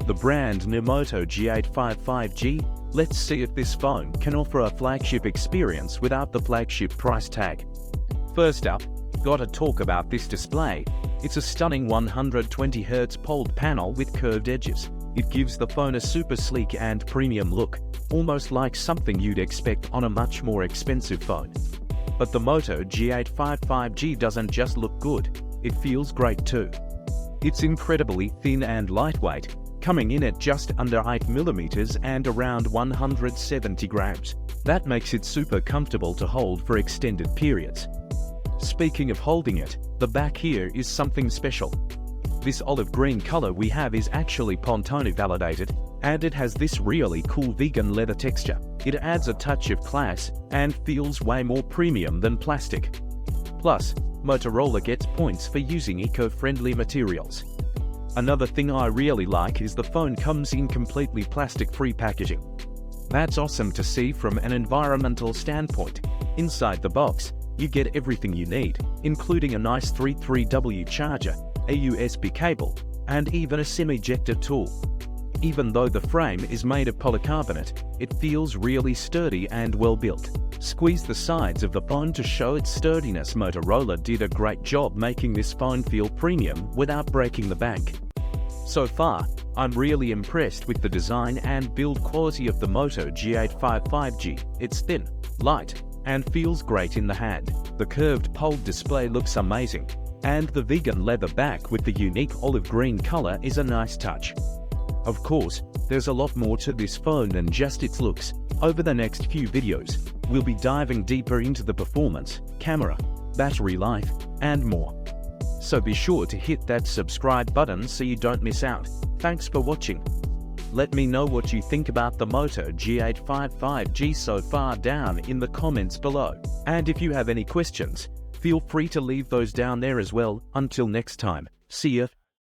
the brand new MOTO G85 5G. Let's see if this phone can offer a flagship experience without the flagship price tag. First up, gotta talk about this display. It's a stunning 120Hz POLD panel with curved edges. It gives the phone a super sleek and premium look, almost like something you'd expect on a much more expensive phone. But the MOTO G85 5G doesn't just look good, it feels great too. It's incredibly thin and lightweight, coming in at just under 8mm and around 170 grams. That makes it super comfortable to hold for extended periods. Speaking of holding it, the back here is something special. This olive green color we have is actually Pantone validated, and it has this really cool vegan leather texture. It adds a touch of class and feels way more premium than plastic. Plus, Motorola gets points for using eco-friendly materials. Another thing I really like is the phone comes in completely plastic-free packaging. That's awesome to see from an environmental standpoint. Inside the box, you get everything you need, including a nice 3.3W charger, a USB cable, and even a SIM ejector tool. Even though the frame is made of polycarbonate, it feels really sturdy and well built. Squeeze the sides of the phone to show its sturdiness. Motorola did a great job making this phone feel premium without breaking the bank. So far, I'm really impressed with the design and build quality of the MOTO G85 5G. It's thin, light, and feels great in the hand. The curved POLD display looks amazing, and the vegan leather back with the unique olive green color is a nice touch. Of course, there's a lot more to this phone than just its looks. Over the next few videos, we'll be diving deeper into the performance, camera, battery life, and more. So be sure to hit that subscribe button so you don't miss out. Thanks for watching. Let me know what you think about the MOTO G85 5G so far down in the comments below. And if you have any questions, feel free to leave those down there as well. Until next time, see ya.